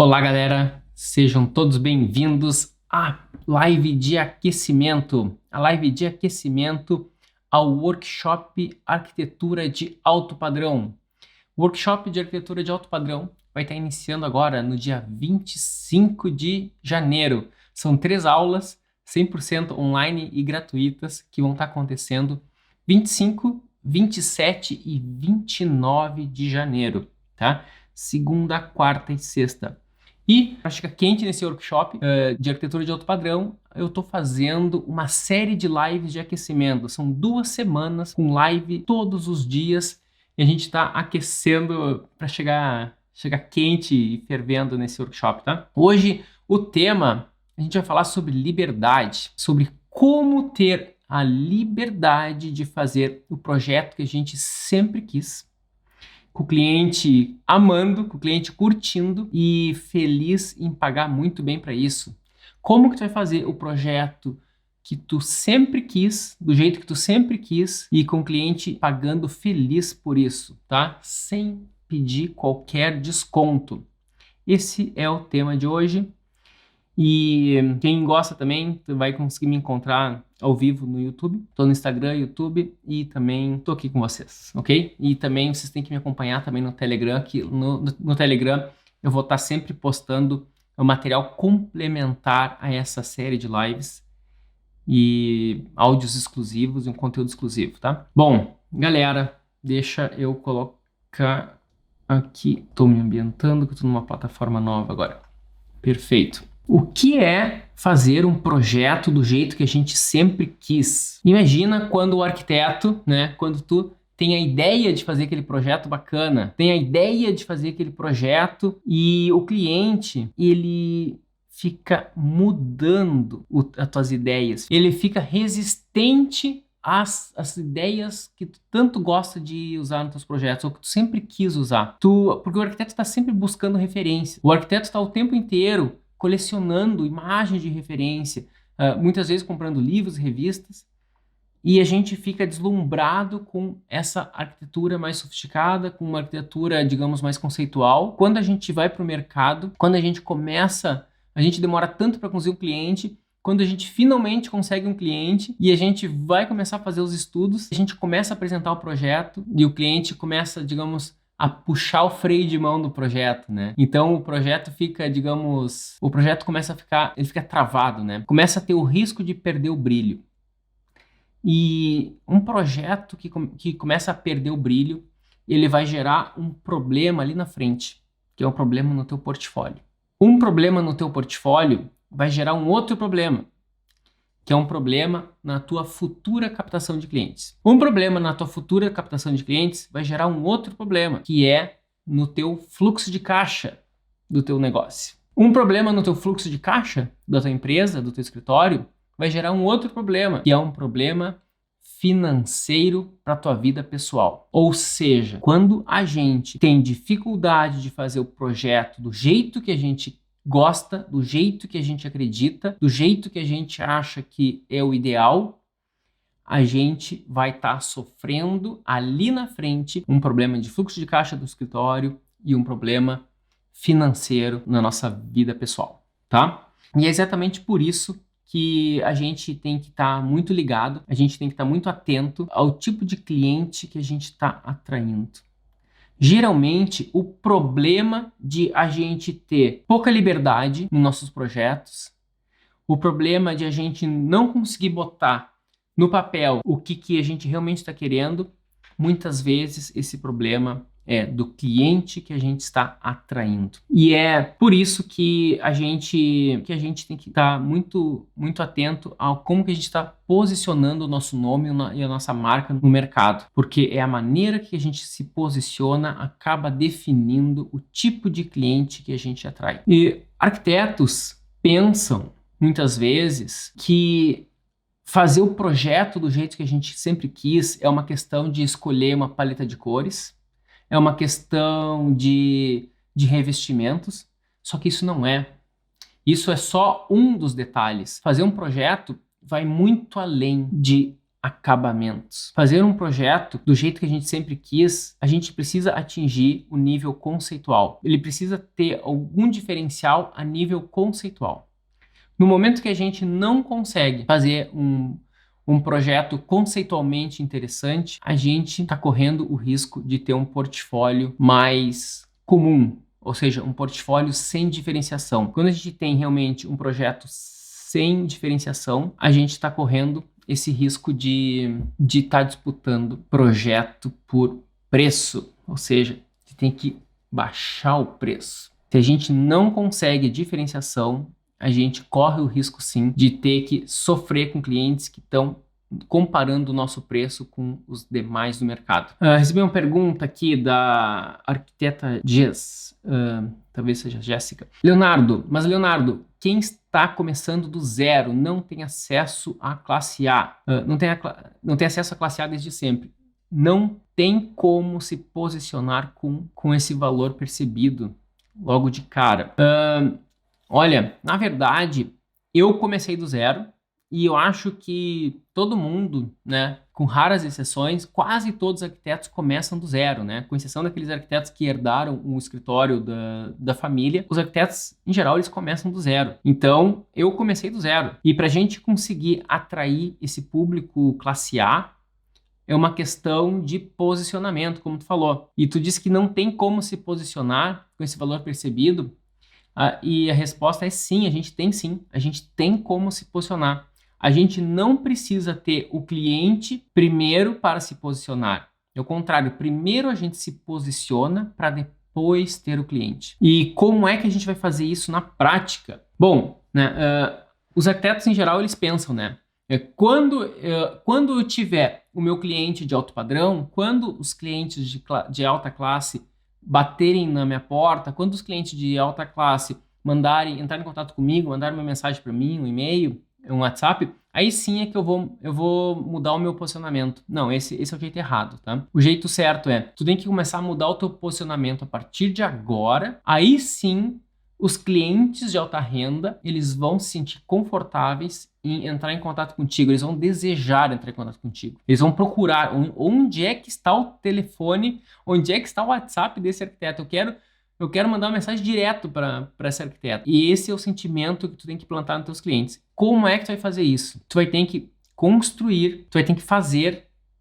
Olá, galera, sejam todos bem-vindos à live de aquecimento, ao workshop Arquitetura de Alto Padrão. O workshop de Arquitetura de Alto Padrão vai estar iniciando agora no dia 25 de janeiro. São 3 aulas 100% online e gratuitas que vão estar acontecendo 25, 27 e 29 de janeiro, tá? Segunda, quarta e sexta. E para ficar quente nesse workshop de arquitetura de alto padrão, eu estou fazendo uma série de lives de aquecimento. São 2 semanas com live todos os dias e a gente está aquecendo para chegar quente e fervendo nesse workshop, tá? Hoje o tema, a gente vai falar sobre liberdade, sobre como ter a liberdade de fazer o projeto que a gente sempre quis, com o cliente amando, com o cliente curtindo e feliz em pagar muito bem para isso. Como que tu vai fazer o projeto que tu sempre quis, do jeito que tu sempre quis e com o cliente pagando feliz por isso, tá? Sem pedir qualquer desconto. Esse é o tema de hoje. E quem gosta também vai conseguir me encontrar ao vivo no YouTube. Tô no Instagram, YouTube e também tô aqui com vocês, ok? E também vocês têm que me acompanhar também no Telegram, que no Telegram eu vou estar sempre postando o material complementar a essa série de lives e áudios exclusivos e um conteúdo exclusivo, tá? Bom, galera, deixa eu colocar aqui. Tô me ambientando, que eu tô numa plataforma nova agora. Perfeito. O que é fazer um projeto do jeito que a gente sempre quis? Imagina quando o arquiteto, né, quando tu tem a ideia de fazer aquele projeto bacana, tem a ideia de fazer aquele projeto e o cliente, ele fica mudando as tuas ideias, ele fica resistente às ideias que tu tanto gosta de usar nos teus projetos, ou que tu sempre quis usar. Porque o arquiteto está sempre buscando referência, o arquiteto está o tempo inteiro colecionando imagens de referência, muitas vezes comprando livros e revistas, e a gente fica deslumbrado com essa arquitetura mais sofisticada, com uma arquitetura, digamos, mais conceitual. Quando a gente vai para o mercado, quando a gente demora tanto para conseguir um cliente, quando a gente finalmente consegue um cliente e a gente vai começar a fazer os estudos, a gente começa a apresentar o projeto e o cliente começa, digamos, a puxar o freio de mão do projeto, né? Então o projeto fica, digamos, ele fica travado, né? Começa a ter o risco de perder o brilho. E um projeto que começa a perder o brilho, ele vai gerar um problema ali na frente, que é um problema no teu portfólio. Um problema no teu portfólio vai gerar um outro problema, que é um problema na tua futura captação de clientes. Um problema na tua futura captação de clientes vai gerar um outro problema, que é no teu fluxo de caixa do teu negócio. Um problema no teu fluxo de caixa da tua empresa, do teu escritório, vai gerar um outro problema, que é um problema financeiro para a tua vida pessoal. Ou seja, quando a gente tem dificuldade de fazer o projeto do jeito que a gente gosta, do jeito que a gente acredita, do jeito que a gente acha que é o ideal, a gente vai estar sofrendo ali na frente um problema de fluxo de caixa do escritório e um problema financeiro na nossa vida pessoal, tá? E é exatamente por isso que a gente tem que estar muito ligado, a gente tem que estar muito atento ao tipo de cliente que a gente está atraindo. Geralmente, o problema de a gente ter pouca liberdade nos nossos projetos, o problema de a gente não conseguir botar no papel o que a gente realmente está querendo, muitas vezes esse problema é do cliente que a gente está atraindo. E é por isso que a gente tem que estar muito, muito atento ao como que a gente está posicionando o nosso nome e a nossa marca no mercado. Porque é a maneira que a gente se posiciona acaba definindo o tipo de cliente que a gente atrai. E arquitetos pensam, muitas vezes, que fazer o projeto do jeito que a gente sempre quis é uma questão de escolher uma paleta de cores, é uma questão de revestimentos, só que isso não é. Isso é só um dos detalhes. Fazer um projeto vai muito além de acabamentos. Fazer um projeto do jeito que a gente sempre quis, a gente precisa atingir o nível conceitual. Ele precisa ter algum diferencial a nível conceitual. No momento que a gente não consegue fazer um projeto conceitualmente interessante, a gente está correndo o risco de ter um portfólio mais comum, ou seja, um portfólio sem diferenciação. Quando a gente tem realmente um projeto sem diferenciação, a gente está correndo esse risco de estar disputando projeto por preço, ou seja, você tem que baixar o preço. Se a gente não consegue diferenciação, a gente corre o risco sim de ter que sofrer com clientes que estão comparando o nosso preço com os demais do mercado. Recebi uma pergunta aqui da arquiteta Jess, talvez seja Jéssica. Leonardo, quem está começando do zero não tem acesso à classe A, não tem acesso à classe A desde sempre. Não tem como se posicionar com esse valor percebido logo de cara. Olha, na verdade, eu comecei do zero e eu acho que todo mundo, né, com raras exceções, quase todos os arquitetos começam do zero, né? Com exceção daqueles arquitetos que herdaram um escritório da família, os arquitetos, em geral, eles começam do zero. Então, eu comecei do zero. E para a gente conseguir atrair esse público classe A, é uma questão de posicionamento, como tu falou. E tu disse que não tem como se posicionar com esse valor percebido. E a resposta é sim, a gente tem como se posicionar. A gente não precisa ter o cliente primeiro para se posicionar. Ao contrário, primeiro a gente se posiciona para depois ter o cliente. E como é que a gente vai fazer isso na prática? Bom, né, os arquitetos em geral eles pensam, né? Quando eu tiver o meu cliente de alto padrão, quando os clientes de alta classe baterem na minha porta, quando os clientes de alta classe entrarem em contato comigo, mandarem uma mensagem para mim, um e-mail, um WhatsApp, aí sim é que eu vou mudar o meu posicionamento. Não, esse é o jeito errado, tá? O jeito certo tu tem que começar a mudar o teu posicionamento a partir de agora, aí sim os clientes de alta renda, eles vão se sentir confortáveis em entrar em contato contigo, eles vão desejar entrar em contato contigo. Eles vão procurar onde é que está o telefone, onde é que está o WhatsApp desse arquiteto. Eu quero mandar uma mensagem direto para esse arquiteto. E esse é o sentimento que tu tem que plantar nos teus clientes. Como é que tu vai fazer isso? Tu vai ter que construir, tu vai ter que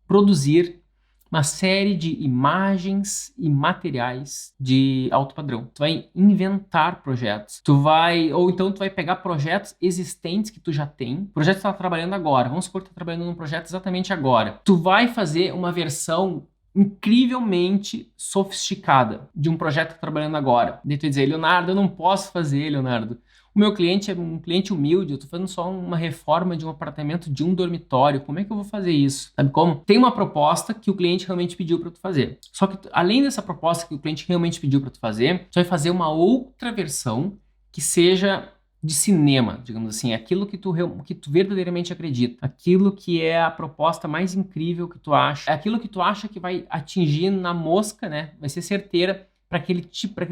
produzir uma série de imagens e materiais de alto padrão. Tu vai inventar projetos. Ou então tu vai pegar projetos existentes que tu já tem, projeto que tu tá trabalhando agora. Vamos supor que tu tá trabalhando num projeto exatamente agora. Tu vai fazer uma versão incrivelmente sofisticada de um projeto que tá trabalhando agora. Daí tu vai dizer, Leonardo, eu não posso fazer, Leonardo. O meu cliente é um cliente humilde, eu estou fazendo só uma reforma de um apartamento de um dormitório. Como é que eu vou fazer isso? Sabe como? Tem uma proposta que o cliente realmente pediu para tu fazer. Só que além dessa proposta que o cliente realmente pediu para tu fazer, tu vai fazer uma outra versão que seja de cinema, digamos assim, aquilo que tu verdadeiramente acredita, aquilo que é a proposta mais incrível que tu acha, aquilo que tu acha que vai atingir na mosca, né? Vai ser certeira para aquele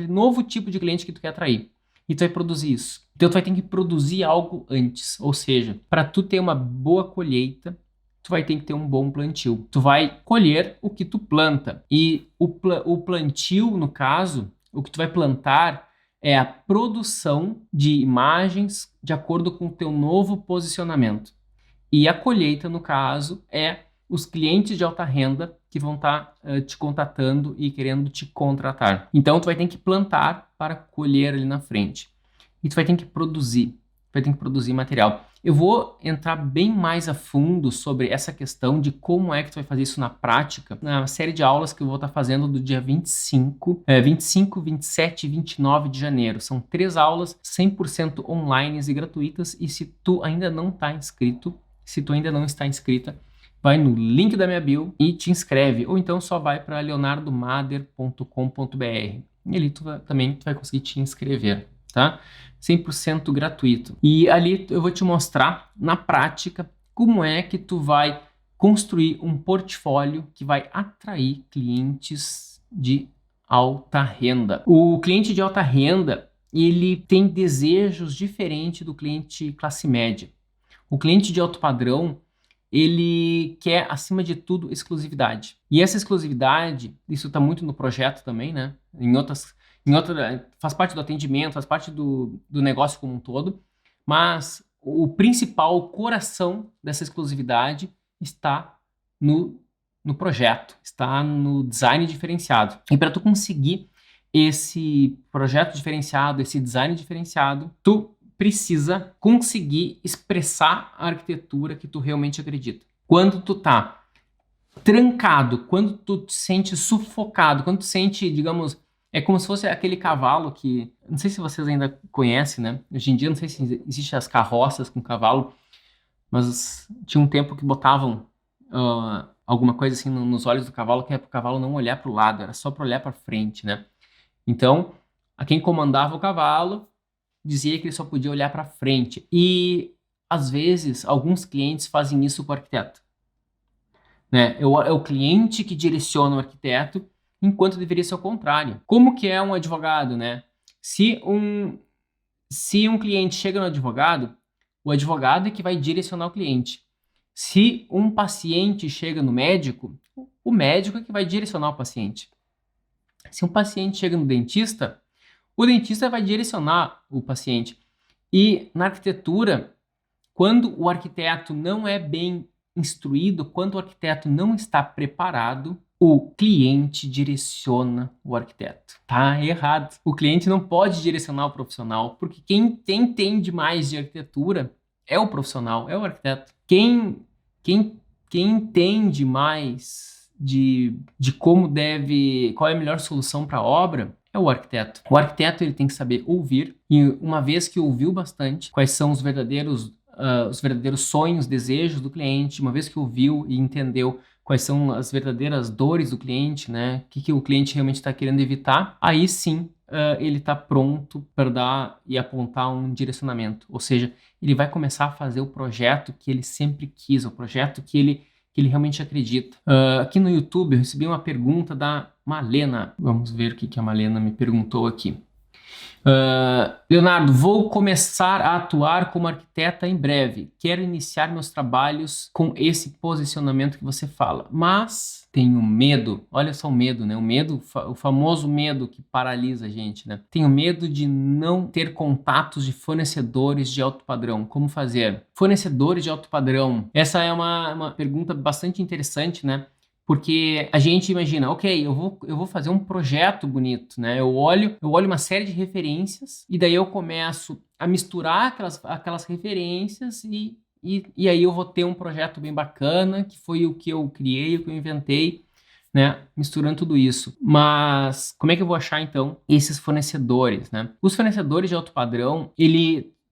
novo tipo de cliente que tu quer atrair. E tu vai produzir isso. Então tu vai ter que produzir algo antes. Ou seja, para tu ter uma boa colheita, tu vai ter que ter um bom plantio. Tu vai colher o que tu planta. E o plantio, no caso, o que tu vai plantar é a produção de imagens de acordo com o teu novo posicionamento. E a colheita, no caso, é os clientes de alta renda que vão estar te contatando e querendo te contratar. Então, tu vai ter que plantar para colher ali na frente. E tu vai ter que produzir. Vai ter que produzir material. Eu vou entrar bem mais a fundo sobre essa questão de como é que tu vai fazer isso na prática, na série de aulas que eu vou estar fazendo do dia 25, 27 e 29 de janeiro. São 3 aulas 100% online e gratuitas. E se tu ainda não está inscrito, se tu ainda não está inscrita, vai no link da minha bio e te inscreve. Ou então só vai para leonardomader.com.br. E ali tu vai conseguir te inscrever, tá? 100% gratuito. E ali eu vou te mostrar na prática como é que tu vai construir um portfólio que vai atrair clientes de alta renda. O cliente de alta renda, ele tem desejos diferentes do cliente classe média. O cliente de alto padrão, ele quer, acima de tudo, exclusividade. E essa exclusividade, isso está muito no projeto também, né? Faz parte do atendimento, faz parte do negócio como um todo, mas o principal, o coração dessa exclusividade está no projeto, está no design diferenciado. E para tu conseguir esse projeto diferenciado, esse design diferenciado, tu precisa conseguir expressar a arquitetura que tu realmente acredita. Quando tu tá trancado, quando tu te sente sufocado, quando tu sente, digamos, é como se fosse aquele cavalo que, não sei se vocês ainda conhecem, né? Hoje em dia não sei se existem as carroças com cavalo, mas tinha um tempo que botavam alguma coisa assim nos olhos do cavalo, que é para o cavalo não olhar para o lado, era só para olhar para frente, né? Então, a quem comandava o cavalo dizia que ele só podia olhar para frente. E, às vezes, alguns clientes fazem isso com o arquiteto. Né? É o cliente que direciona o arquiteto, enquanto deveria ser o contrário. Como que é um advogado, né? Se um cliente chega no advogado, o advogado é que vai direcionar o cliente. Se um paciente chega no médico, o médico é que vai direcionar o paciente. Se um paciente chega no dentista, o dentista vai direcionar o paciente. E na arquitetura, quando o arquiteto não é bem instruído, quando o arquiteto não está preparado, o cliente direciona o arquiteto. Tá errado. O cliente não pode direcionar o profissional, porque quem entende mais de arquitetura é o profissional, é o arquiteto. Quem entende mais de qual é a melhor solução para a obra é o arquiteto. O arquiteto ele tem que saber ouvir, e uma vez que ouviu bastante quais são os verdadeiros sonhos, desejos do cliente, uma vez que ouviu e entendeu quais são as verdadeiras dores do cliente, né? O que o cliente realmente está querendo evitar, aí sim ele está pronto para dar e apontar um direcionamento. Ou seja, ele vai começar a fazer o projeto que ele sempre quis, o projeto que ele realmente acredita. Aqui no YouTube eu recebi uma pergunta da Malena. Vamos ver o que a Malena me perguntou aqui. Leonardo, vou começar a atuar como arquiteta em breve. Quero iniciar meus trabalhos com esse posicionamento que você fala, mas tenho medo. Olha só o medo, né? O medo, o famoso medo que paralisa a gente, né? Tenho medo de não ter contatos de fornecedores de alto padrão. Como fazer? Fornecedores de alto padrão. Essa é uma pergunta bastante interessante, né? Porque a gente imagina, ok, eu vou fazer um projeto bonito, né? Eu olho uma série de referências e daí eu começo a misturar aquelas referências e aí eu vou ter um projeto bem bacana, que foi o que eu criei, o que eu inventei, né? Misturando tudo isso. Mas como é que eu vou achar, então, esses fornecedores, né? Os fornecedores de alto padrão,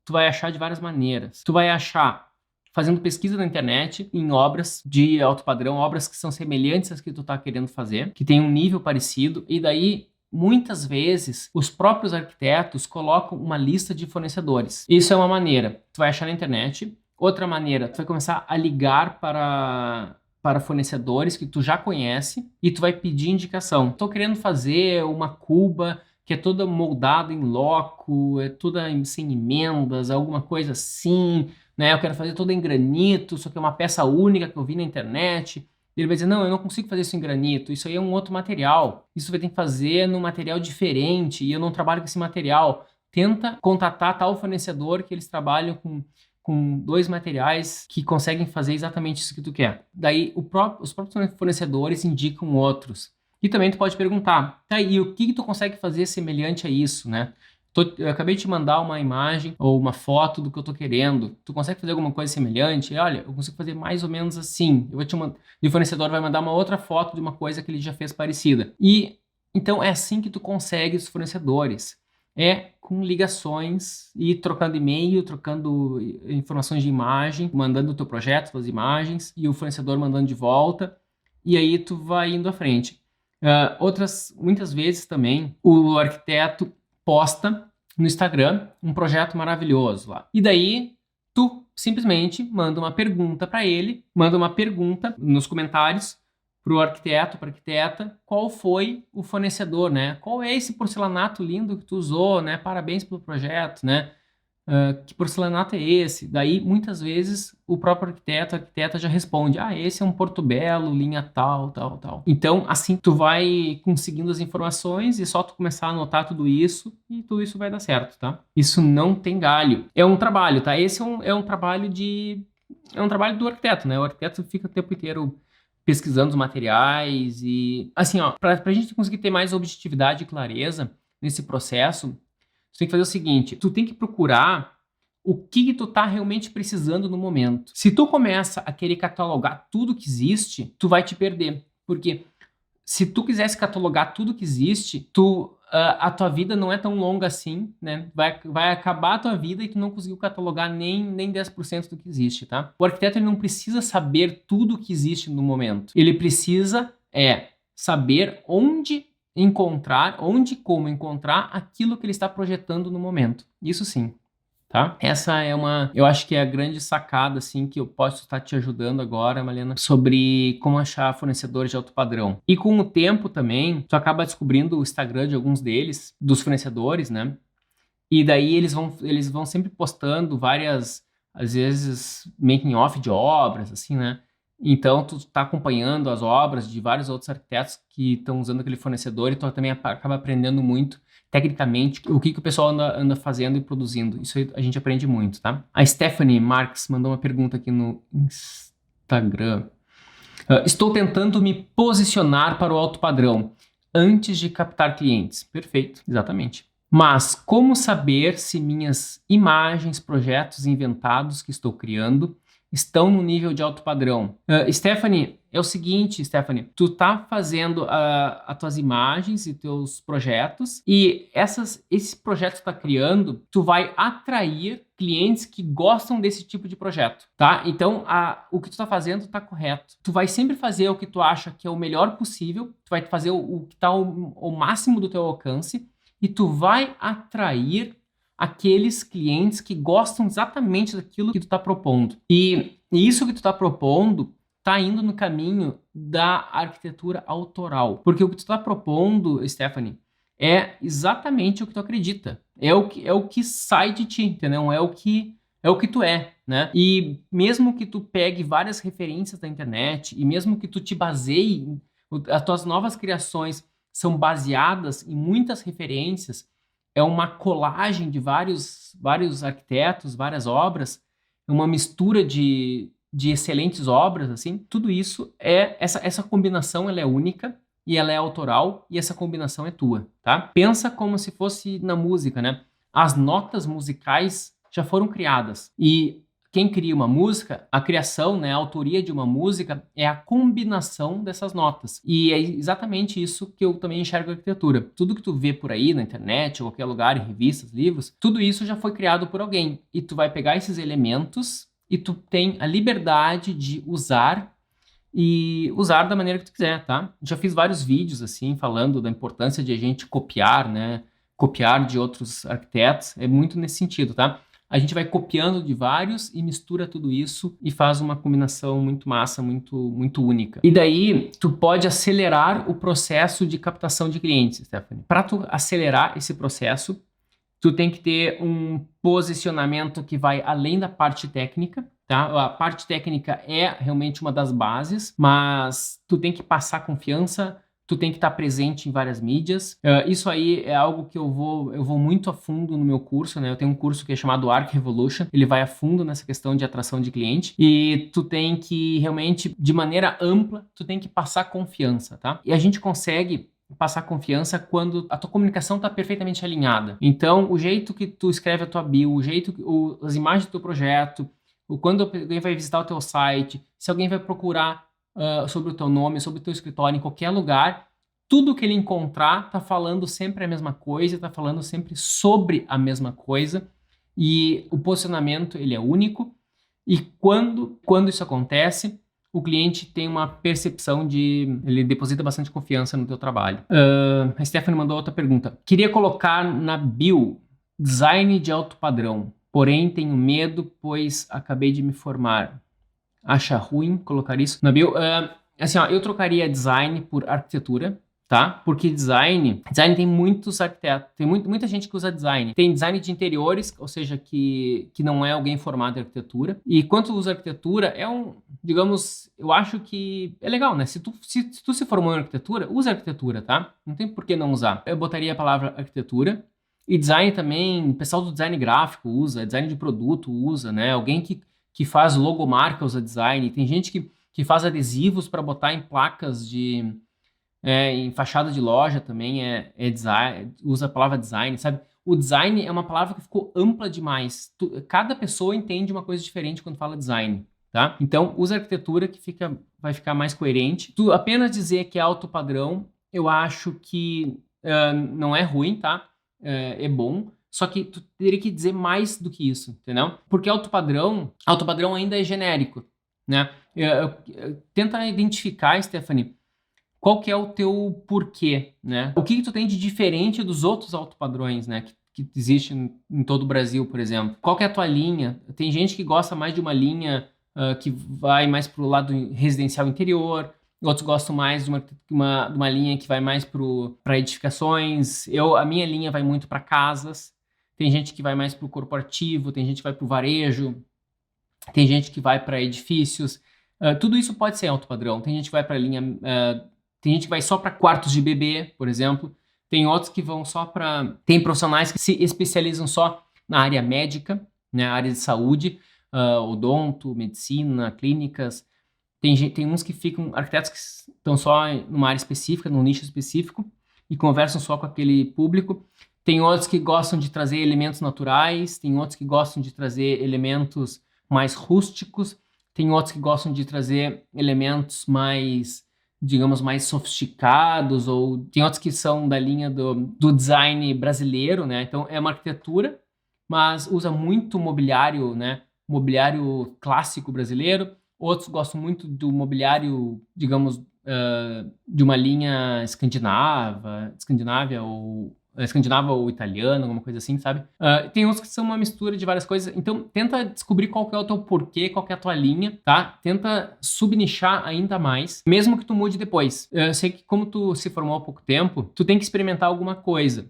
tu vai achar de várias maneiras. Tu vai achar fazendo pesquisa na internet em obras de alto padrão, obras que são semelhantes às que tu está querendo fazer, que tem um nível parecido, e daí muitas vezes os próprios arquitetos colocam uma lista de fornecedores. Isso é uma maneira, tu vai achar na internet. Outra maneira, tu vai começar a ligar para fornecedores que tu já conhece e tu vai pedir indicação. Estou querendo fazer uma cuba que é toda moldada em loco, é toda sem emendas, alguma coisa assim, né? Eu quero fazer toda em granito, só que é uma peça única que eu vi na internet. Ele vai dizer, não, eu não consigo fazer isso em granito, isso aí é um outro material. Isso vai ter que fazer num material diferente e eu não trabalho com esse material. Tenta contatar tal fornecedor que eles trabalham com dois materiais que conseguem fazer exatamente isso que tu quer. Daí os próprios fornecedores indicam outros. E também tu pode perguntar, tá, e o que tu consegue fazer semelhante a isso, né? Eu acabei de te mandar uma imagem ou uma foto do que eu estou querendo. Tu consegue fazer alguma coisa semelhante? Olha, eu consigo fazer mais ou menos assim. E o fornecedor vai mandar uma outra foto de uma coisa que ele já fez parecida. E então é assim que tu consegue os fornecedores. É com ligações e trocando e-mail, trocando informações de imagem, mandando o teu projeto, suas imagens, e o fornecedor mandando de volta. E aí tu vai indo à frente. Muitas vezes também, o arquiteto posta no Instagram um projeto maravilhoso lá. E daí, tu simplesmente manda uma pergunta para ele, manda uma pergunta nos comentários para o arquiteto, para a arquiteta, qual foi o fornecedor, né? Qual é esse porcelanato lindo que tu usou, né? Parabéns pelo projeto, né? Que porcelanato é esse? Daí, muitas vezes, o próprio arquiteto, a arquiteta já responde, esse é um Portobello, linha tal, tal, tal. Então, assim, tu vai conseguindo as informações e só tu começar a anotar tudo isso e tudo isso vai dar certo, tá? Isso não tem galho. É um trabalho, tá? Esse é um trabalho é um trabalho do arquiteto, né? O arquiteto fica o tempo inteiro pesquisando os materiais e, assim, ó, pra gente conseguir ter mais objetividade e clareza nesse processo, tu tem que fazer o seguinte, tu tem que procurar o que tu tá realmente precisando no momento. Se tu começa a querer catalogar tudo que existe, tu vai te perder. Porque se tu quisesse catalogar tudo que existe, a tua vida não é tão longa assim, né? Vai acabar a tua vida e tu não conseguiu catalogar nem 10% do que existe, tá? O arquiteto ele não precisa saber tudo que existe no momento. Ele precisa saber onde e como encontrar aquilo que ele está projetando no momento. Isso sim. Tá? Essa é eu acho que é a grande sacada, assim, que eu posso estar te ajudando agora, Malena, sobre como achar fornecedores de alto padrão. E com o tempo também, tu acaba descobrindo o Instagram de alguns deles, dos fornecedores, né? E daí eles vão sempre postando várias, às vezes, making off de obras, assim, né? Então, tu tá acompanhando as obras de vários outros arquitetos que estão usando aquele fornecedor e tu também acaba aprendendo muito tecnicamente o que o pessoal anda fazendo e produzindo. Isso aí a gente aprende muito, tá? A Stephanie Marques mandou uma pergunta aqui no Instagram. Estou tentando me posicionar para o alto padrão antes de captar clientes. Perfeito, exatamente. Mas como saber se minhas imagens, projetos inventados que estou criando estão no nível de alto padrão? Stephanie, é o seguinte, Stephanie, tu tá fazendo as tuas imagens e teus projetos e esses projetos que tu tá criando, tu vai atrair clientes que gostam desse tipo de projeto, tá? Então, o que tu tá fazendo tá correto. Tu vai sempre fazer o que tu acha que é o melhor possível, tu vai fazer o que tá o máximo do teu alcance e tu vai atrair aqueles clientes que gostam exatamente daquilo que tu está propondo. E isso que tu está propondo está indo no caminho da arquitetura autoral. Porque o que tu está propondo, Stephanie, é exatamente o que tu acredita. É o que sai de ti, entendeu? É o que tu é, né? E mesmo que tu pegue várias referências da internet e mesmo que tu te baseie, as tuas novas criações são baseadas em muitas referências, é uma colagem de vários arquitetos, várias obras, uma mistura de excelentes obras, assim. Tudo isso essa combinação, ela é única e ela é autoral e essa combinação é tua, tá? Pensa como se fosse na música, né? As notas musicais já foram criadas e quem cria uma música, a criação, né, a autoria de uma música é a combinação dessas notas. E é exatamente isso que eu também enxergo a arquitetura. Tudo que tu vê por aí na internet, ou qualquer lugar, em revistas, livros, tudo isso já foi criado por alguém. E tu vai pegar esses elementos e tu tem a liberdade de usar e usar da maneira que tu quiser, tá? Já fiz vários vídeos assim falando da importância de a gente copiar, né? Copiar de outros arquitetos, é muito nesse sentido, tá? A gente vai copiando de vários e mistura tudo isso e faz uma combinação muito massa, muito única. E daí, tu pode acelerar o processo de captação de clientes, Stephanie. Para tu acelerar esse processo, tu tem que ter um posicionamento que vai além da parte técnica, tá? A parte técnica é realmente uma das bases, mas tu tem que passar confiança, tu tem que estar presente em várias mídias. Isso aí é algo que eu vou muito a fundo no meu curso, né? Eu tenho um curso que é chamado Arc Revolution, ele vai a fundo nessa questão de atração de cliente e tu tem que realmente, de maneira ampla, tu tem que passar confiança, tá? E a gente consegue passar confiança quando a tua comunicação está perfeitamente alinhada. Então, o jeito que tu escreve a tua bio, as imagens do teu projeto, quando alguém vai visitar o teu site, se alguém vai procurar sobre o teu nome, sobre o teu escritório, em qualquer lugar, tudo que ele encontrar está falando sempre a mesma coisa, está falando sempre sobre a mesma coisa, e o posicionamento ele é único, e quando isso acontece, o cliente tem uma percepção ele deposita bastante confiança no teu trabalho. A Stephanie mandou outra pergunta. Queria colocar na bio design de alto padrão, porém tenho medo, pois acabei de me formar. Acha ruim colocar isso na bio? Assim, ó, eu trocaria design por arquitetura, tá? Porque design tem muitos arquitetos, tem muita gente que usa design. Tem design de interiores, ou seja, que não é alguém formado em arquitetura. E quando usa arquitetura, digamos, eu acho que é legal, né? Se tu se formou em arquitetura, usa arquitetura, tá? Não tem por que não usar. Eu botaria a palavra arquitetura. E design também, o pessoal do design gráfico usa, design de produto usa, né? Alguém que faz logomarca usa design. Tem gente que faz adesivos para botar em placas em fachada de loja também é design, usa a palavra design, sabe? O design é uma palavra que ficou ampla demais. Cada pessoa entende uma coisa diferente quando fala design, tá? Então, usa arquitetura que vai ficar mais coerente. Tu apenas dizer que é alto padrão, eu acho que não é ruim, tá? É bom. Só que tu teria que dizer mais do que isso, entendeu? Porque alto padrão ainda é genérico, né? Tenta identificar, Stephanie, qual que é o teu porquê, né? O que tu tem de diferente dos outros alto padrões, né? Que existe em todo o Brasil, por exemplo. Qual que é a tua linha? Tem gente que gosta mais de uma linha que vai mais pro lado residencial interior, outros gostam mais de uma linha que vai mais para edificações. A minha linha vai muito para casas. Tem gente que vai mais para o corporativo, tem gente que vai para o varejo, tem gente que vai para edifícios. Tudo isso pode ser alto padrão. Tem gente que vai para a linha... tem gente que vai só para quartos de bebê, por exemplo. Tem outros que vão só para... Tem profissionais que se especializam só na área médica, né, área de saúde, odonto, medicina, clínicas. Tem uns que ficam... Arquitetos que estão só numa área específica, num nicho específico, e conversam só com aquele público. Tem outros que gostam de trazer elementos naturais, tem outros que gostam de trazer elementos mais rústicos, tem outros que gostam de trazer elementos mais, digamos, mais sofisticados, ou tem outros que são da linha do design brasileiro, né? Então é uma arquitetura, mas usa muito mobiliário, né? Mobiliário clássico brasileiro. Outros gostam muito do mobiliário, digamos, de uma linha escandinava ou italiano, alguma coisa assim, sabe? Tem uns que são uma mistura de várias coisas. Então, tenta descobrir qual que é o teu porquê, qual que é a tua linha, tá? Tenta subnichar ainda mais, mesmo que tu mude depois. Eu sei que como tu se formou há pouco tempo, tu tem que experimentar alguma coisa.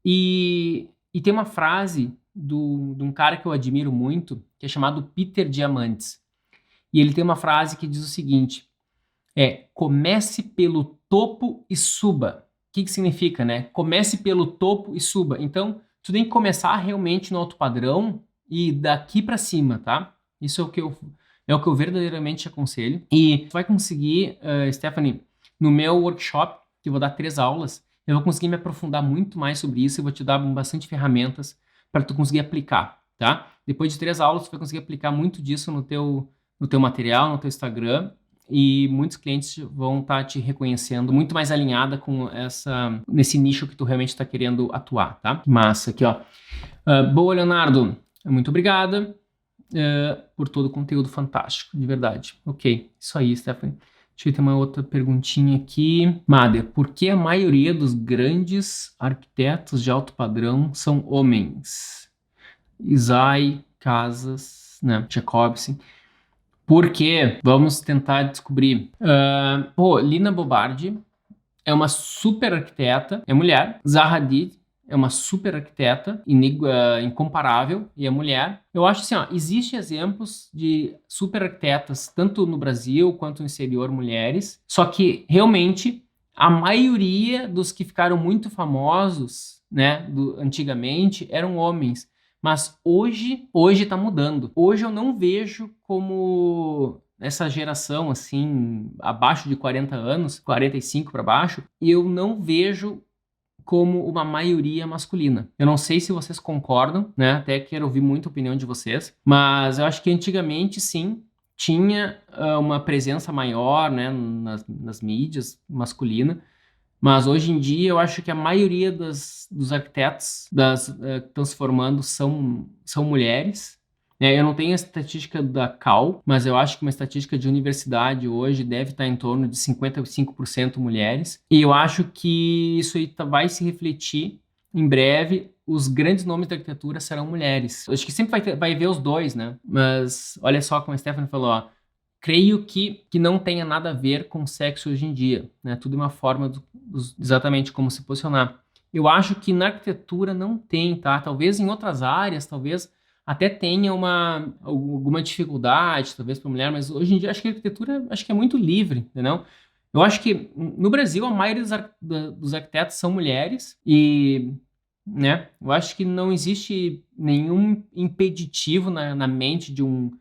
E tem uma frase de um cara que eu admiro muito, que é chamado Peter Diamandis. E ele tem uma frase que diz o seguinte, comece pelo topo e suba. O que significa, né? Comece pelo topo e suba. Então, tu tem que começar realmente no alto padrão e daqui para cima, tá? Isso é o que eu verdadeiramente te aconselho. E tu vai conseguir, Stephanie, no meu workshop, que eu vou dar 3 aulas, eu vou conseguir me aprofundar muito mais sobre isso e vou te dar bastante ferramentas para tu conseguir aplicar, tá? Depois de 3 aulas, tu vai conseguir aplicar muito disso no teu material, no teu Instagram, e muitos clientes vão estar te reconhecendo muito mais alinhada com nesse nicho que tu realmente está querendo atuar, tá? Massa, aqui, ó. Boa, Leonardo. Muito obrigada por todo o conteúdo fantástico, de verdade. Ok, isso aí, Stephanie. Deixa eu ter uma outra perguntinha aqui. Mader, por que a maioria dos grandes arquitetos de alto padrão são homens? Isai, Casas, né? Jacobsen. Por quê? Vamos tentar descobrir. Lina Bobardi é uma super arquiteta, é mulher. Zaha Hadid é uma super arquiteta, incomparável, e é mulher. Eu acho assim, existem exemplos de super arquitetas, tanto no Brasil quanto no exterior, mulheres. Só que, realmente, a maioria dos que ficaram muito famosos, né, antigamente, eram homens. Mas hoje está mudando. Hoje eu não vejo como essa geração, assim, abaixo de 40 anos, 45 para baixo, e eu não vejo como uma maioria masculina. Eu não sei se vocês concordam, né? Até quero ouvir muita opinião de vocês, mas eu acho que antigamente, sim, tinha uma presença maior, né, nas mídias masculina. Mas hoje em dia eu acho que a maioria dos arquitetos que estão se formando são mulheres. Eu não tenho a estatística da Cal, mas eu acho que uma estatística de universidade hoje deve estar em torno de 55% mulheres. E eu acho que isso aí vai se refletir em breve. Os grandes nomes da arquitetura serão mulheres. Eu acho que sempre vai ver os dois, né? Mas olha só como a Stephanie falou, creio que não tenha nada a ver com sexo hoje em dia, né? Tudo é uma forma exatamente como se posicionar. Eu acho que na arquitetura não tem, tá? Talvez em outras áreas, talvez até tenha alguma dificuldade, talvez para mulher, mas hoje em dia acho que a arquitetura acho que é muito livre, entendeu? Eu acho que no Brasil a maioria dos arquitetos são mulheres e, né, eu acho que não existe nenhum impeditivo na mente de um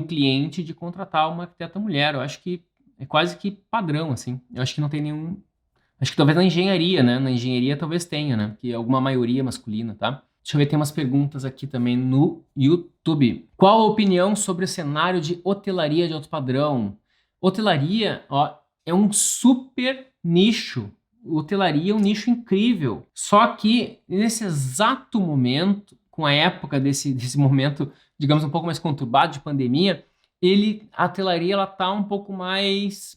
cliente de contratar uma arquiteta mulher. Eu acho que é quase que padrão, assim. Eu acho que não tem nenhum. Acho que talvez na engenharia, né? Na engenharia talvez tenha, né? Que é alguma maioria masculina, tá? Deixa eu ver, tem umas perguntas aqui também no YouTube. Qual a opinião sobre o cenário de hotelaria de alto padrão? Hotelaria, ó, é um super nicho. Hotelaria é um nicho incrível. Só que nesse exato momento, com a época desse momento, digamos, um pouco mais conturbado de pandemia, a hotelaria ela tá um pouco mais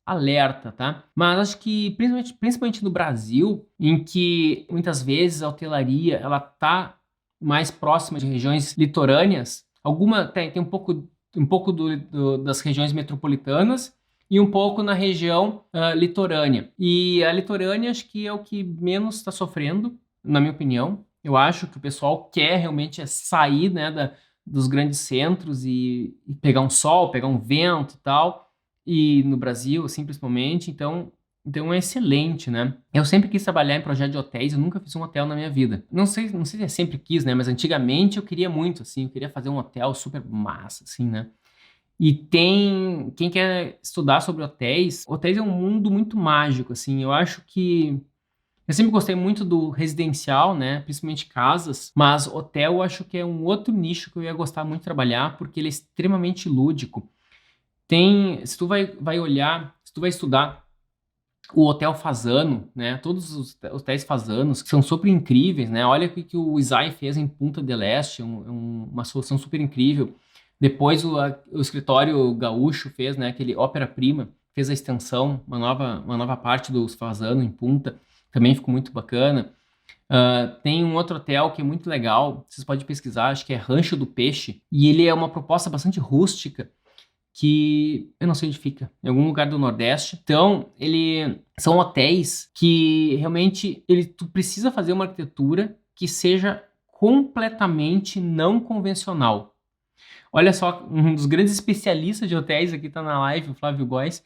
alerta, tá? Mas acho que principalmente no Brasil, em que muitas vezes a hotelaria ela tá mais próxima de regiões litorâneas, tem um pouco das regiões metropolitanas e um pouco na região litorânea. E a litorânea acho que é o que menos está sofrendo, na minha opinião. Eu acho que o pessoal quer realmente sair, né, dos grandes centros e pegar um sol, pegar um vento e tal. E no Brasil, assim, principalmente, então é excelente, né? Eu sempre quis trabalhar em projeto de hotéis, eu nunca fiz um hotel na minha vida. Não sei se eu sempre quis, né? Mas antigamente eu queria muito, assim, eu queria fazer um hotel super massa, assim, né? E quem quer estudar sobre hotéis é um mundo muito mágico, assim, eu acho que eu sempre gostei muito do residencial, né? Principalmente casas, mas hotel eu acho que é um outro nicho que eu ia gostar muito de trabalhar, porque ele é extremamente lúdico. Se tu vai olhar, se tu vai estudar o Hotel Fasano, né? Todos os hotéis Fasanos, que são super incríveis, né? Olha o que o Isai fez em Punta del Este, uma solução super incrível. Depois o escritório Gaúcho fez, né? Aquele Ópera Prima, fez a extensão, uma nova parte do Fasano em Punta, também ficou muito bacana. Tem um outro hotel que é muito legal, vocês podem pesquisar, acho que é Rancho do Peixe, e ele é uma proposta bastante rústica, que eu não sei onde fica, em algum lugar do Nordeste. Então, são hotéis que realmente tu precisa fazer uma arquitetura que seja completamente não convencional. Olha só, um dos grandes especialistas de hotéis aqui está na live, o Flávio Góes.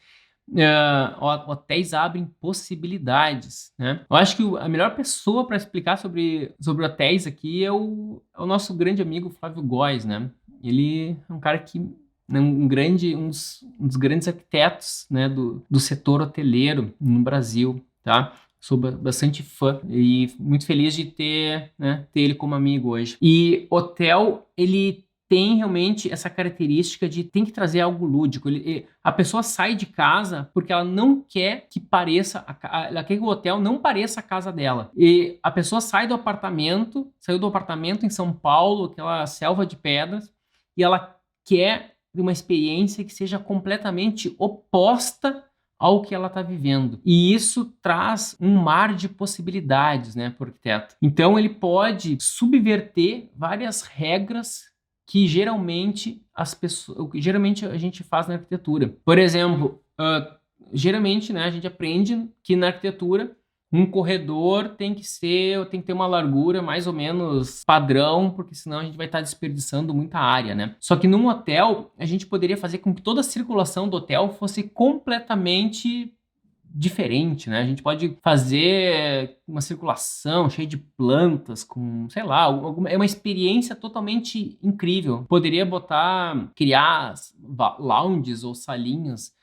Hotéis abrem possibilidades, né? Eu acho que a melhor pessoa para explicar sobre hotéis aqui é o nosso grande amigo Flávio Góes, né? Ele é um cara que um dos grandes arquitetos, né, do setor hoteleiro no Brasil, tá? Sou bastante fã e muito feliz de ter ele como amigo hoje. E hotel, ele tem realmente essa característica de tem que trazer algo lúdico. A pessoa sai de casa porque ela não quer que pareça, ela quer que o hotel não pareça a casa dela. E a pessoa saiu do apartamento em São Paulo, aquela selva de pedras, e ela quer uma experiência que seja completamente oposta ao que ela está vivendo. E isso traz um mar de possibilidades, né, para o arquiteto. Então ele pode subverter várias regras que geralmente a gente faz na arquitetura. Por exemplo, geralmente, né, a gente aprende que na arquitetura um corredor tem que ter uma largura mais ou menos padrão, porque senão a gente vai estar desperdiçando muita área, né? Só que num hotel, a gente poderia fazer com que toda a circulação do hotel fosse completamente diferente, né? A gente pode fazer uma circulação cheia de plantas, com, sei lá, é uma experiência totalmente incrível. Poderia criar lounges ou salinhas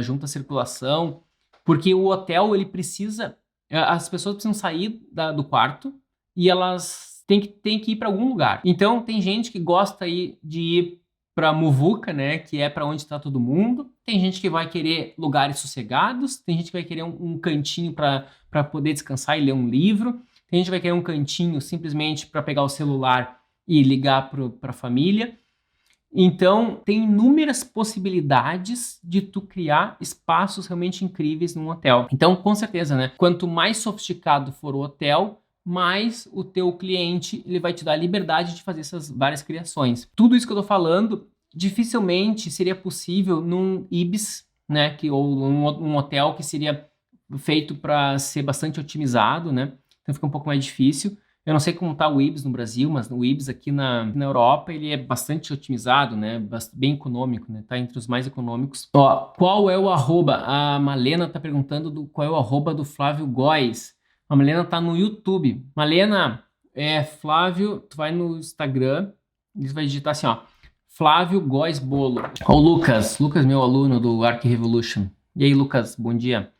junto à circulação, porque o hotel, ele precisa, as pessoas precisam sair do quarto e elas têm que ir para algum lugar. Então, tem gente que gosta de ir para Muvuca, né, que é para onde está todo mundo. Tem gente que vai querer lugares sossegados, tem gente que vai querer um cantinho para poder descansar e ler um livro, tem gente que vai querer um cantinho simplesmente para pegar o celular e ligar para a família. Então, tem inúmeras possibilidades de tu criar espaços realmente incríveis num hotel. Então, com certeza, né, quanto mais sofisticado for o hotel, mais o teu cliente ele vai te dar a liberdade de fazer essas várias criações. Tudo isso que eu tô falando dificilmente seria possível num Ibis, né, ou um hotel que seria feito para ser bastante otimizado, né? Então fica um pouco mais difícil. Eu não sei como está o Ibis no Brasil, mas o Ibis aqui na Europa ele é bastante otimizado, né? Bem econômico, né? Tá entre os mais econômicos. Ó, qual é o arroba? A Malena tá perguntando qual é o arroba do Flávio Góes. A Malena tá no YouTube. Malena, Flávio, tu vai no Instagram e vai digitar assim, ó, Flávio Góes Bolo. Ó, o Lucas, meu aluno do Arc Revolution. E aí, Lucas, bom dia.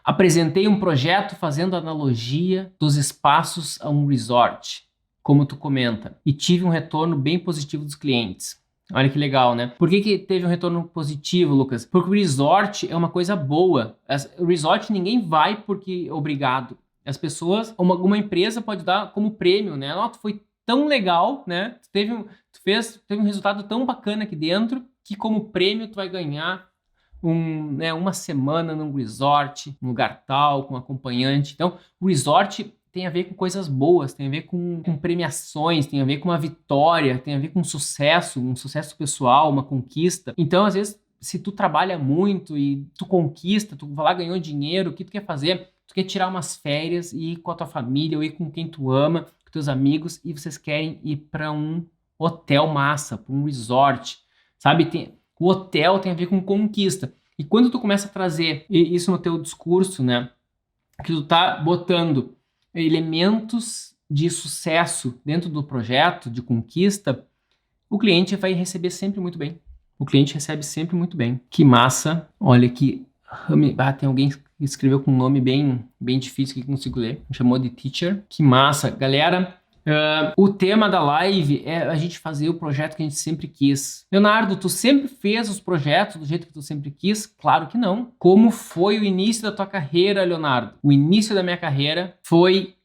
Apresentei um projeto fazendo analogia dos espaços a um resort, como tu comenta, e tive um retorno bem positivo dos clientes. Olha que legal, né? Por que teve um retorno positivo, Lucas? Porque o resort é uma coisa boa. O resort ninguém vai porque obrigado. As pessoas, uma empresa pode dar como prêmio, né? Tu foi tão legal, né? Teve um resultado tão bacana aqui dentro que como prêmio tu vai ganhar uma semana num resort, num lugar tal, com acompanhante. Então, o resort tem a ver com coisas boas, tem a ver com premiações, tem a ver com uma vitória, tem a ver com um sucesso pessoal, uma conquista. Então, às vezes, se tu trabalha muito e tu conquista, tu vai lá, ganhou dinheiro, o que tu quer fazer? Tu quer tirar umas férias e ir com a tua família ou ir com quem tu ama, com teus amigos, e vocês querem ir para um hotel massa, para um resort, sabe? O hotel tem a ver com conquista. E quando tu começa a trazer isso no teu discurso, né, que tu tá botando elementos de sucesso dentro do projeto, de conquista, o cliente vai receber sempre muito bem. O cliente recebe sempre muito bem. Que massa. Olha que... tem alguém que escreveu com um nome bem difícil que eu consigo ler. Me chamou de Teacher. Que massa. Galera... o tema da live é a gente fazer o projeto que a gente sempre quis. Leonardo, tu sempre fez os projetos do jeito que tu sempre quis? Claro que não. Como foi o início da tua carreira, Leonardo? O início da minha carreira foi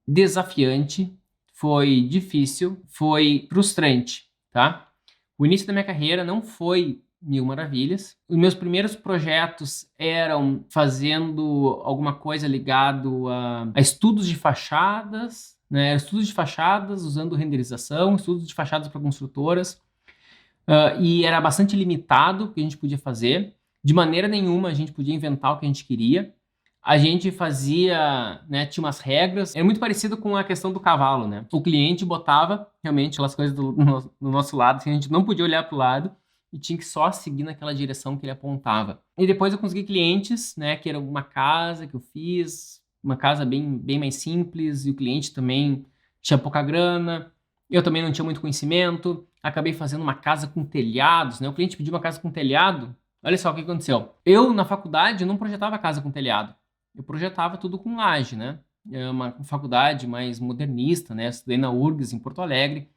desafiante, foi difícil, foi frustrante, tá? O início da minha carreira não foi mil maravilhas. Os meus primeiros projetos eram fazendo alguma coisa ligado a estudos de fachadas, né? Estudos de fachadas usando renderização, estudos de fachadas para construtoras, e era bastante limitado o que a gente podia fazer. De maneira nenhuma a gente podia inventar o que a gente queria. A gente fazia, né, tinha umas regras, é muito parecido com a questão do cavalo, né? O cliente botava realmente aquelas coisas do nosso lado, assim, a gente não podia olhar para o lado, e tinha que só seguir naquela direção que ele apontava. E depois eu consegui clientes, né, que era uma casa que eu fiz, uma casa bem mais simples, e o cliente também tinha pouca grana, eu também não tinha muito conhecimento, acabei fazendo uma casa com telhados, né, o cliente pediu uma casa com telhado, olha só o que aconteceu. Eu, na faculdade, não projetava casa com telhado, eu projetava tudo com laje, né, é uma faculdade mais modernista, né, estudei na URGS, em Porto Alegre.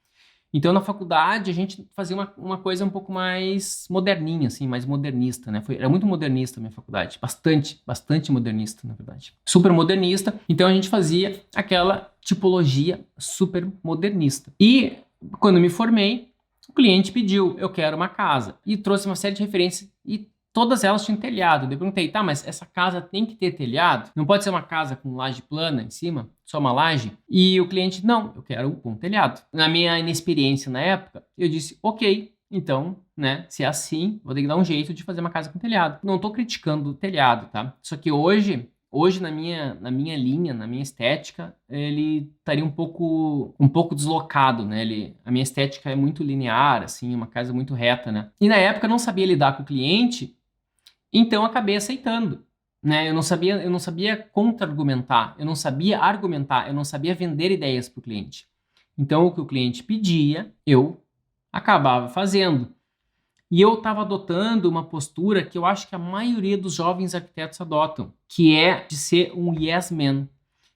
Então, na faculdade, a gente fazia uma coisa um pouco mais moderninha, assim, mais modernista, né? Era muito modernista a minha faculdade. Bastante modernista, na verdade. Super modernista. Então, a gente fazia aquela tipologia super modernista. E, quando me formei, o cliente pediu, eu quero uma casa. E trouxe uma série de referências e todas elas tinham telhado. Eu perguntei, tá, mas essa casa tem que ter telhado? Não pode ser uma casa com laje plana em cima? Só uma laje? E o cliente, não, eu quero com telhado. Na minha inexperiência na época, eu disse, ok, então, né, se é assim, vou ter que dar um jeito de fazer uma casa com telhado. Não tô criticando o telhado, tá? Só que hoje na minha linha, na minha estética, ele estaria um pouco deslocado, né? A minha estética é muito linear, assim, uma casa muito reta, né? E na época eu não sabia lidar com o cliente, então acabei aceitando, né? Eu não sabia contra-argumentar, eu não sabia argumentar, eu não sabia vender ideias para o cliente. Então o que o cliente pedia, eu acabava fazendo. E eu estava adotando uma postura que eu acho que a maioria dos jovens arquitetos adotam, que é de ser um yes man.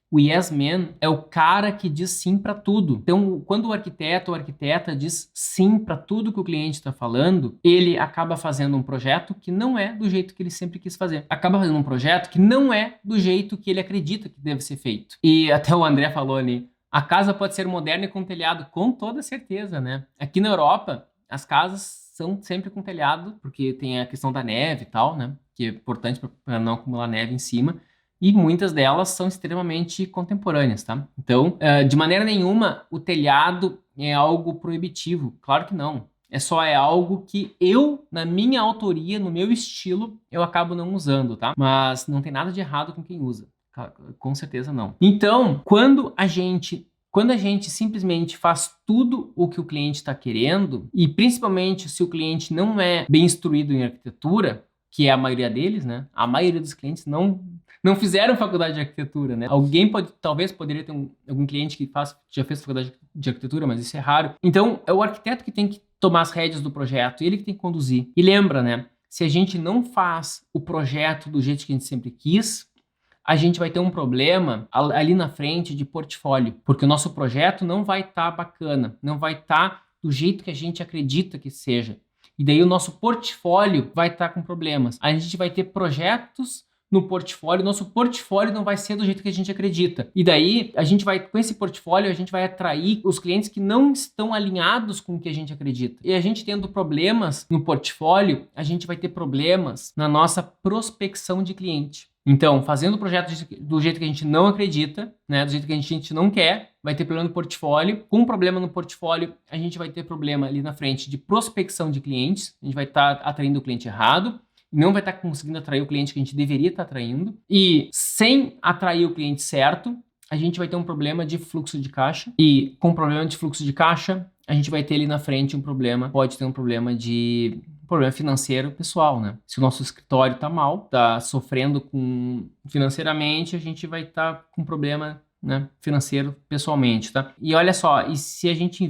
O yes man é o cara que diz sim para tudo. Então, quando o arquiteto ou arquiteta diz sim para tudo que o cliente está falando, ele acaba fazendo um projeto que não é do jeito que ele sempre quis fazer. Acaba fazendo um projeto que não é do jeito que ele acredita que deve ser feito. E até o André falou ali, a casa pode ser moderna e com telhado, com toda certeza, né? Aqui na Europa, as casas são sempre com telhado, porque tem a questão da neve e tal, né? Que é importante para não acumular neve em cima. E muitas delas são extremamente contemporâneas, tá? Então, de maneira nenhuma, o telhado é algo proibitivo. Claro que não. É algo que eu, na minha autoria, no meu estilo, eu acabo não usando, tá? Mas não tem nada de errado com quem usa. Com certeza não. Então, quando a gente simplesmente faz tudo o que o cliente está querendo, e principalmente se o cliente não é bem instruído em arquitetura, que é a maioria deles, né? A maioria dos clientes não fizeram faculdade de arquitetura, né? Talvez poderia ter algum cliente que já fez faculdade de arquitetura, mas isso é raro. Então, é o arquiteto que tem que tomar as rédeas do projeto, ele que tem que conduzir. E lembra, né? Se a gente não faz o projeto do jeito que a gente sempre quis, a gente vai ter um problema ali na frente de portfólio, porque o nosso projeto não vai estar bacana, não vai estar do jeito que a gente acredita que seja. E daí o nosso portfólio vai estar com problemas. A gente vai ter projetos no portfólio, nosso portfólio não vai ser do jeito que a gente acredita. E daí, com esse portfólio, a gente vai atrair os clientes que não estão alinhados com o que a gente acredita. E a gente tendo problemas no portfólio, a gente vai ter problemas na nossa prospecção de cliente. Então, fazendo o projeto do jeito que a gente não acredita, né, do jeito que a gente não quer, vai ter problema no portfólio. Com problema no portfólio, a gente vai ter problema ali na frente de prospecção de clientes. A gente vai estar atraindo o cliente errado. Não vai estar conseguindo atrair o cliente que a gente deveria estar atraindo. E sem atrair o cliente certo, a gente vai ter um problema de fluxo de caixa. E com problema de fluxo de caixa, a gente vai ter ali na frente pode ter um problema financeiro pessoal, né? Se o nosso escritório está mal, está sofrendo financeiramente, a gente vai estar com problema, né, financeiro pessoalmente, tá? E olha só, e se a gente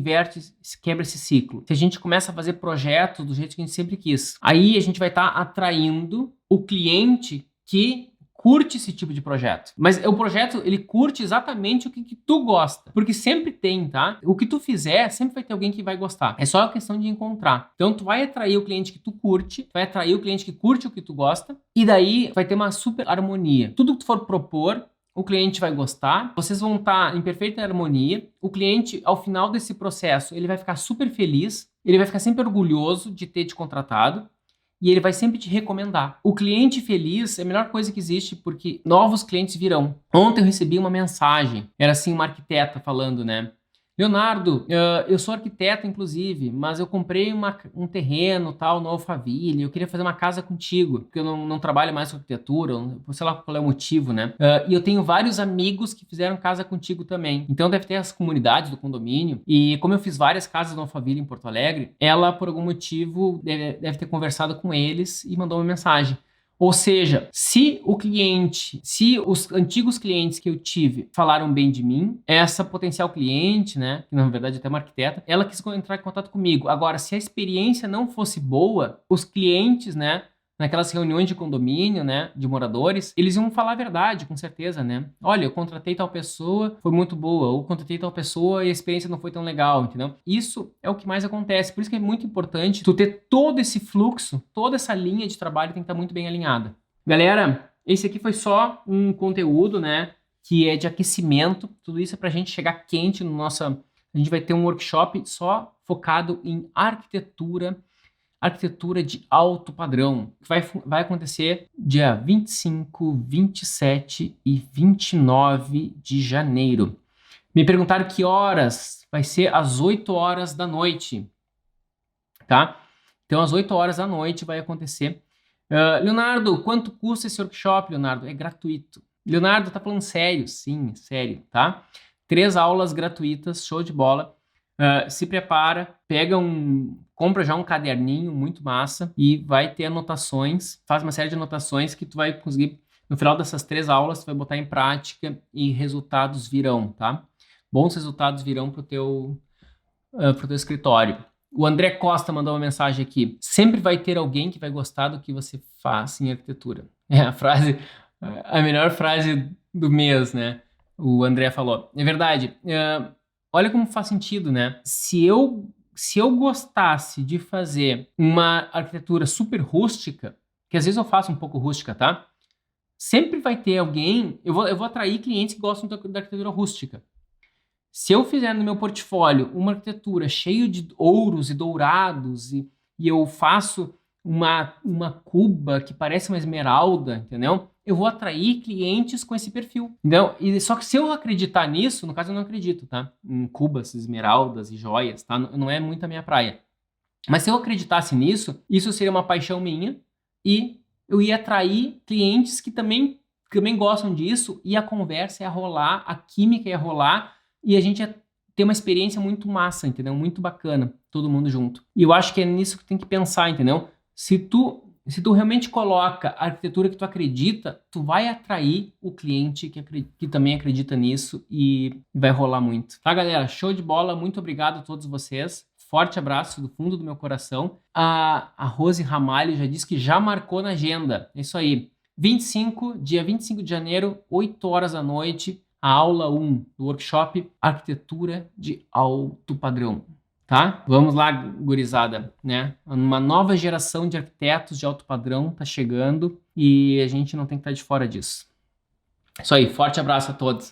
quebra esse ciclo? Se a gente começa a fazer projetos do jeito que a gente sempre quis, aí a gente vai estar atraindo o cliente que curte esse tipo de projeto. Mas o projeto, ele curte exatamente o que tu gosta. Porque sempre tem, tá? O que tu fizer, sempre vai ter alguém que vai gostar. É só a questão de encontrar. Então, tu vai atrair o cliente que tu curte, vai atrair o cliente que curte o que tu gosta, e daí vai ter uma super harmonia. Tudo que tu for propor, o cliente vai gostar, vocês vão estar em perfeita harmonia. O cliente, ao final desse processo, ele vai ficar super feliz, ele vai ficar sempre orgulhoso de ter te contratado, e ele vai sempre te recomendar. O cliente feliz é a melhor coisa que existe, porque novos clientes virão. Ontem eu recebi uma mensagem, era assim uma arquiteta falando, né? Leonardo, eu sou arquiteto, inclusive, mas eu comprei um terreno, tal, no Alphaville, eu queria fazer uma casa contigo, porque eu não trabalho mais com arquitetura, sei lá qual é o motivo, né? E eu tenho vários amigos que fizeram casa contigo também. Então deve ter as comunidades do condomínio, e como eu fiz várias casas no Alphaville em Porto Alegre, ela, por algum motivo, deve ter conversado com eles e mandou uma mensagem. Ou seja, se os antigos clientes que eu tive falaram bem de mim, essa potencial cliente, né, que na verdade é até uma arquiteta, ela quis entrar em contato comigo. Agora, se a experiência não fosse boa, os clientes, né, naquelas reuniões de condomínio, né, de moradores, eles iam falar a verdade, com certeza, né? Olha, eu contratei tal pessoa, foi muito boa, ou contratei tal pessoa e a experiência não foi tão legal, entendeu? Isso é o que mais acontece, por isso que é muito importante tu ter todo esse fluxo, toda essa linha de trabalho tem que estar muito bem alinhada. Galera, esse aqui foi só um conteúdo, né, que é de aquecimento, tudo isso é pra gente chegar quente no nosso... A gente vai ter um workshop só focado em arquitetura de alto padrão, que vai acontecer dia 25, 27 e 29 de janeiro. Me perguntaram que horas, vai ser às 8 horas da noite, tá? Então, às 8 horas da noite vai acontecer. Leonardo, quanto custa esse workshop, Leonardo? É gratuito. Leonardo, tá falando sério? Sim, sério, tá? 3 aulas gratuitas, show de bola. Se prepara, compra já um caderninho muito massa e vai ter anotações, faz uma série de anotações que tu vai conseguir, no final dessas 3 aulas, tu vai botar em prática e resultados virão, tá? Bons resultados virão pro teu escritório. O André Costa mandou uma mensagem aqui. Sempre vai ter alguém que vai gostar do que você faz em arquitetura. É a melhor frase do mês, né? O André falou. É verdade. Olha como faz sentido, né? Se eu gostasse de fazer uma arquitetura super rústica, que às vezes eu faço um pouco rústica, tá? Sempre vai ter alguém... Eu vou atrair clientes que gostam da arquitetura rústica. Se eu fizer no meu portfólio uma arquitetura cheia de ouros e dourados e eu faço uma cuba que parece uma esmeralda, entendeu? Eu vou atrair clientes com esse perfil. Então, só que se eu acreditar nisso, no caso eu não acredito, tá? Em cubas, esmeraldas e joias, tá? Não é muito a minha praia. Mas se eu acreditasse nisso, isso seria uma paixão minha e eu ia atrair clientes que também gostam disso e a conversa ia rolar, a química ia rolar e a gente ia ter uma experiência muito massa, entendeu? Muito bacana, todo mundo junto. E eu acho que é nisso que tem que pensar, entendeu? Se tu realmente coloca a arquitetura que tu acredita, tu vai atrair o cliente que também acredita nisso e vai rolar muito. Tá, galera? Show de bola. Muito obrigado a todos vocês. Forte abraço do fundo do meu coração. A Rose Ramalho já disse que já marcou na agenda. É isso aí. Dia 25 de janeiro, 8 horas da noite, a aula 1 do workshop Arquitetura de Alto Padrão. Tá? Vamos lá, gurizada, né? Uma nova geração de arquitetos de alto padrão tá chegando e a gente não tem que estar de fora disso. Isso aí, forte abraço a todos.